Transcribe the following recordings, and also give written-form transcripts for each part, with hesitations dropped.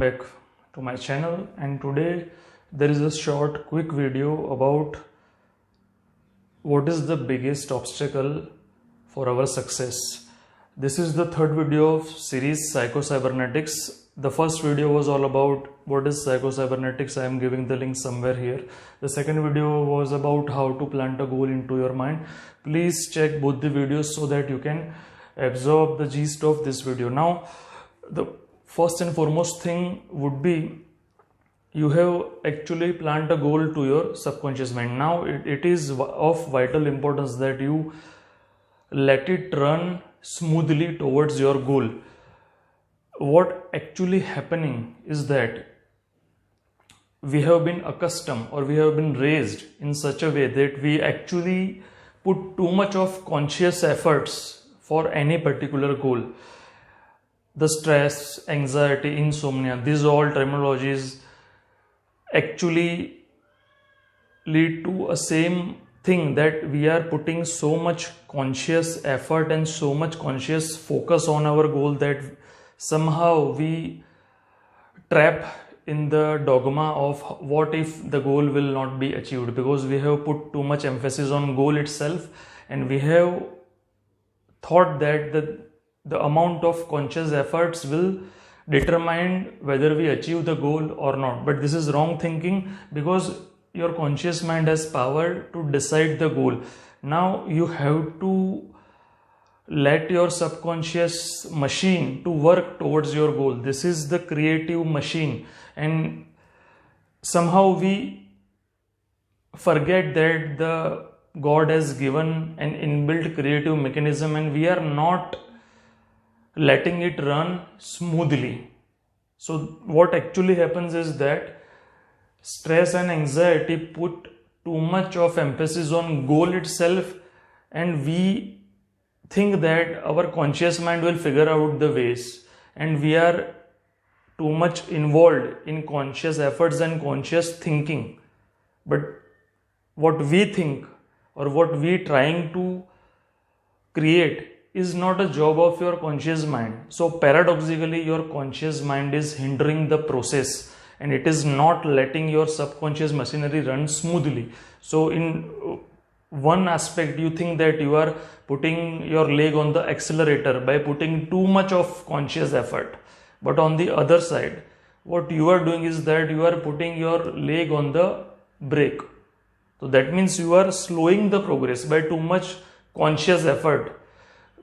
back to my channel, and today there is a short quick video about what is the biggest obstacle for our success. This is the third video of series Psycho-Cybernetics. The first video was all about what is Psycho-Cybernetics. I am giving the link somewhere here. The second video was about how to plant a goal into your mind. Please check both the videos so that you can absorb the gist of this video. Now, the first and foremost thing would be you have actually plant a goal to your subconscious mind. Now it is of vital importance that you let it run smoothly towards your goal. What actually happening is that we have been accustomed or we have been raised in such a way that we actually put too much of conscious efforts for any particular goal. The stress, anxiety, insomnia, these all terminologies actually lead to a same thing, that we are putting so much conscious effort and so much conscious focus on our goal that somehow we trap in the dogma of what if the goal will not be achieved, because we have put too much emphasis on goal itself and we have thought that the amount of conscious efforts will determine whether we achieve the goal or not. But this is wrong thinking, because your conscious mind has power to decide the goal. Now you have to let your subconscious machine to work towards your goal. This is the creative machine, and somehow we forget that the God has given an inbuilt creative mechanism and we are not letting it run smoothly. So what actually happens is that stress and anxiety put too much of emphasis on goal itself, and we think that our conscious mind will figure out the ways, and we are too much involved in conscious efforts and conscious thinking. But what we think or what we trying to create is not a job of your conscious mind. So paradoxically, your conscious mind is hindering the process and it is not letting your subconscious machinery run smoothly. So in one aspect, you think that you are putting your leg on the accelerator by putting too much of conscious effort. But on the other side, what you are doing is that you are putting your leg on the brake. So that means you are slowing the progress by too much conscious effort,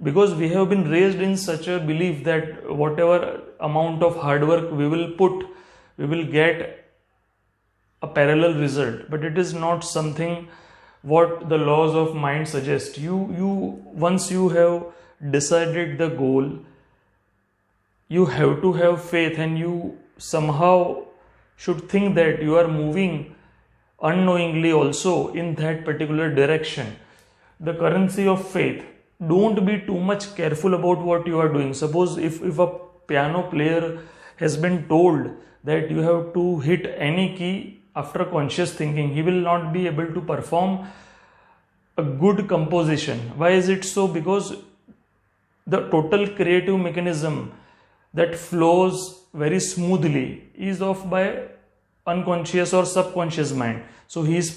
because we have been raised in such a belief that whatever amount of hard work we will put, we will get a parallel result. But it is not something what the laws of mind suggest. Once you have decided the goal, you have to have faith, and you somehow should think that you are moving unknowingly also in that particular direction. The currency of faith. Don't be too much careful about what you are doing. Suppose if a piano player has been told that you have to hit any key after conscious thinking, he will not be able to perform a good composition. Why is it so? Because the total creative mechanism that flows very smoothly is of by unconscious or subconscious mind. So he is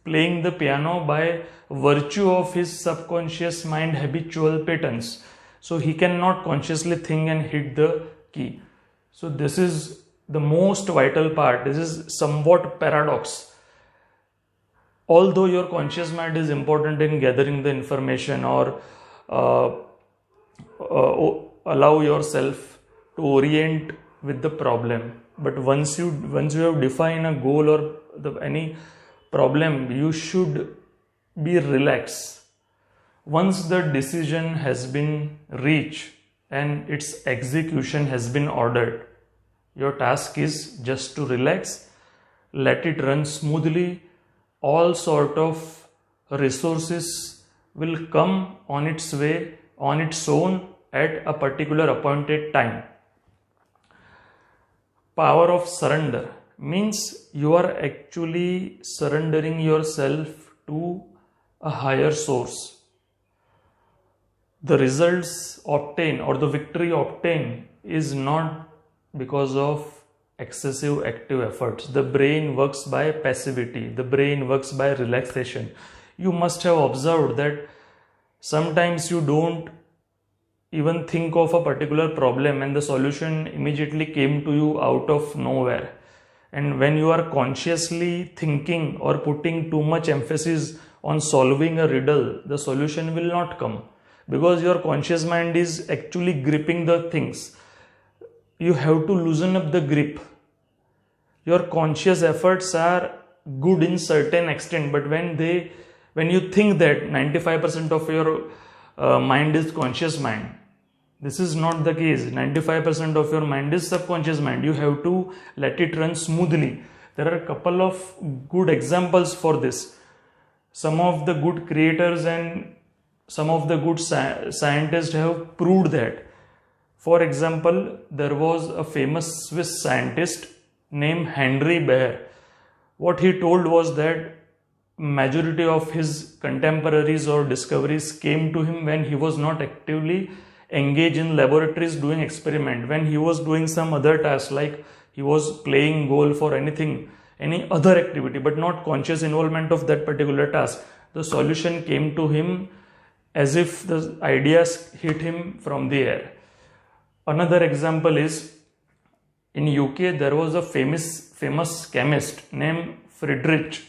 playing the piano by virtue of his subconscious mind habitual patterns. So he cannot consciously think and hit the key. So this is the most vital part. This is somewhat paradox. Although your conscious mind is important in gathering the information or allow yourself to orient with the problem, but once you have defined a goal or any problem, you should be relaxed. Once the decision has been reached and its execution has been ordered, your task is just to relax, let it run smoothly. All sort of resources will come on its way, on its own, at a particular appointed time. Power of surrender means you are actually surrendering yourself to a higher source. The results obtained or the victory obtained is not because of excessive active efforts. The brain works by passivity. The brain works by relaxation. You must have observed that sometimes you don't even think of a particular problem and the solution immediately came to you out of nowhere. And when you are consciously thinking or putting too much emphasis on solving a riddle, the solution will not come because your conscious mind is actually gripping the things. You have to loosen up the grip. Your conscious efforts are good in certain extent, but when you think that 95% of your mind is conscious mind, this is not the case. 95% of your mind is subconscious mind. You have to let it run smoothly. There are a couple of good examples for this. Some of the good creators and some of the good scientists have proved that. For example, there was a famous Swiss scientist named Henry Behr. What he told was that majority of his contemporaries or discoveries came to him when he was not actively engaged in laboratories doing experiment, when he was doing some other task, like he was playing golf or anything, any other activity, but not conscious involvement of that particular task. The solution came to him as if the ideas hit him from the air. Another example is in UK there was a famous chemist named Friedrich.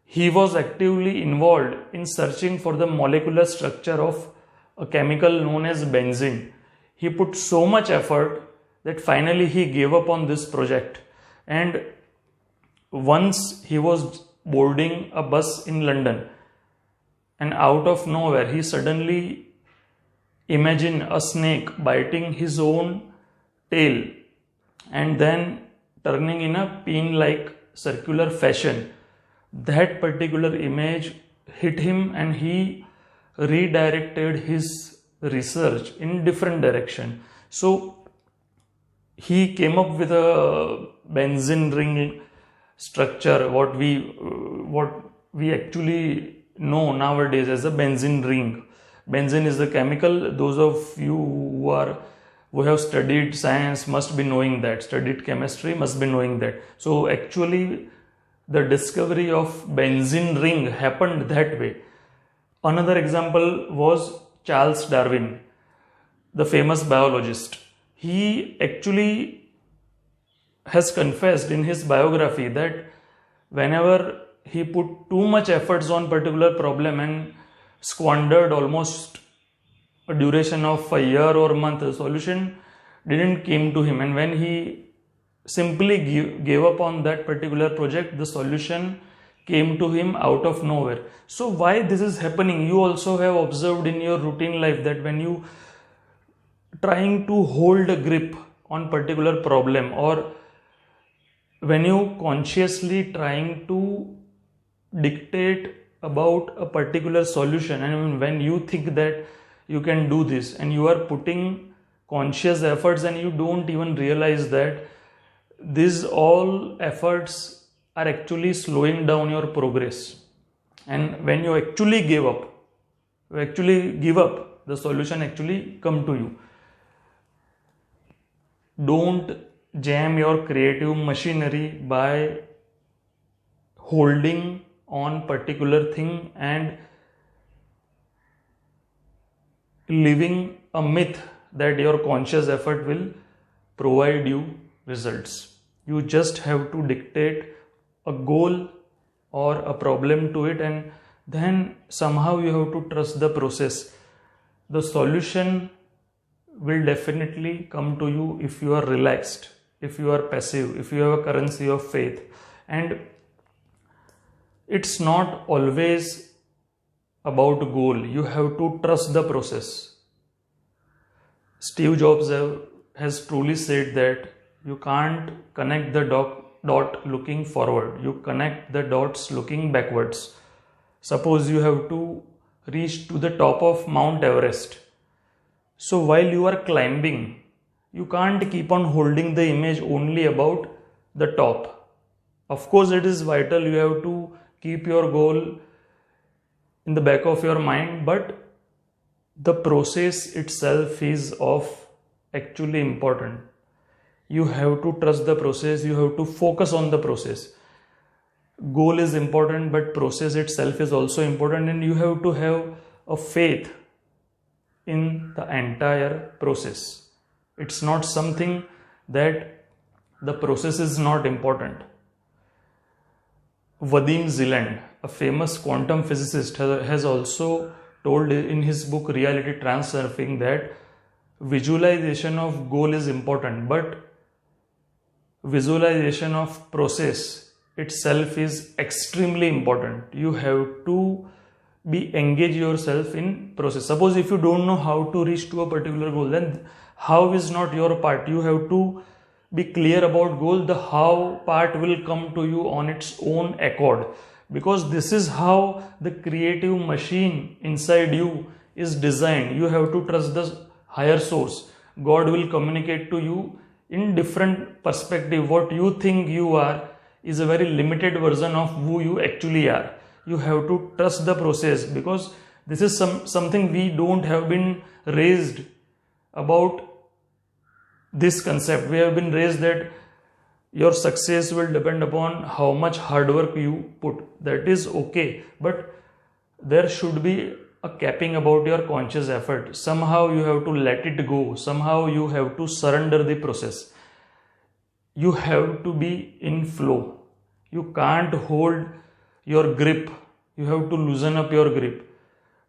He was actively involved in searching for the molecular structure of a chemical known as benzene. He put so much effort that finally he gave up on this project. And once he was boarding a bus in London, and out of nowhere he suddenly imagined a snake biting his own tail and then turning in a pin-like circular fashion. That particular image hit him and he redirected his research in different direction. So he came up with a benzene ring structure, what we actually know nowadays as a benzene ring. Benzene is the chemical. Those of you who have studied science must be knowing that, studied chemistry must be knowing that. So actually the discovery of benzene ring happened that way. Another example was Charles Darwin, the famous biologist. He actually has confessed in his biography that whenever he put too much efforts on particular problem and squandered almost a duration of a year or a month, the solution didn't came to him. And when he simply gave up on that particular project, the solution came to him out of nowhere. So why this is happening? You also have observed in your routine life that when you trying to hold a grip on particular problem, or when you consciously trying to dictate about a particular solution, and when you think that you can do this and you are putting conscious efforts and you don't even realize that these all efforts are actually slowing down your progress. And when you actually give up, the solution actually come to you. Don't jam your creative machinery by holding on particular thing and living a myth that your conscious effort will provide you results. You just have to dictate a goal or a problem to it, and then somehow you have to trust the process. The solution will definitely come to you if you are relaxed, if you are passive, if you have a currency of faith. And it's not always about goal. You have to trust the process. Steve Jobs has truly said that you can't connect the dot looking forward. You connect the dots looking backwards. Suppose you have to reach to the top of Mount Everest. So while you are climbing, you can't keep on holding the image only about the top. Of course, it is vital. You have to keep your goal in the back of your mind, but the process itself is of actually important. You have to trust the process. You have to focus on the process. Goal is important, but process itself is also important, and you have to have a faith in the entire process. It's not something that the process is not important. Vadim Zeland, a famous quantum physicist, has also told in his book Reality Transurfing that visualization of goal is important, but visualization of process itself is extremely important. You have to be engage yourself in process. Suppose if you don't know how to reach to a particular goal, then how is not your part. You have to be clear about goal. The how part will come to you on its own accord, because this is how the creative machine inside you is designed. You have to trust the higher source. God will communicate to you in different perspective. What you think you are is a very limited version of who you actually are. You have to trust the process, because this is something we don't have been raised about this concept. We have been raised that your success will depend upon how much hard work you put. That is okay, but there should be a capping about your conscious effort. Somehow you have to let it go. Somehow you have to surrender the process. You have to be in flow. You can't hold your grip. You have to loosen up your grip.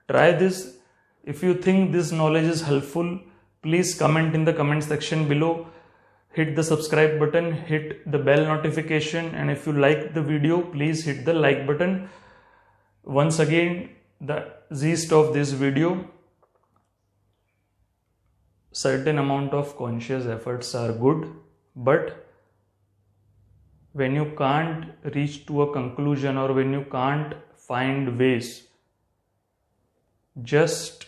Try this. If you think this knowledge is helpful, please comment in the comment section below. Hit the subscribe button, hit the bell notification, and if you like the video, please hit the like button. Once again, the gist of this video: certain amount of conscious efforts are good, but when you can't reach to a conclusion, or when you can't find ways, just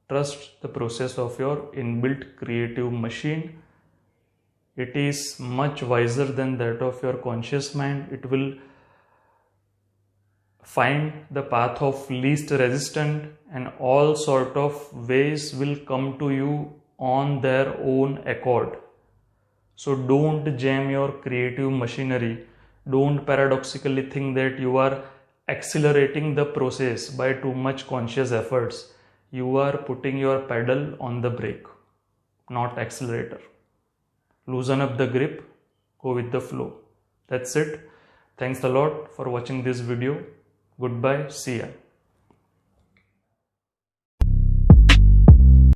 trust the process of your inbuilt creative machine. It is much wiser than that of your conscious mind. It will find the path of least resistance, and all sort of ways will come to you on their own accord. So don't jam your creative machinery. Don't paradoxically think that you are accelerating the process by too much conscious efforts. You are putting your pedal on the brake, not accelerator. Loosen up the grip, go with the flow. That's it. Thanks a lot for watching this video. Goodbye. See ya.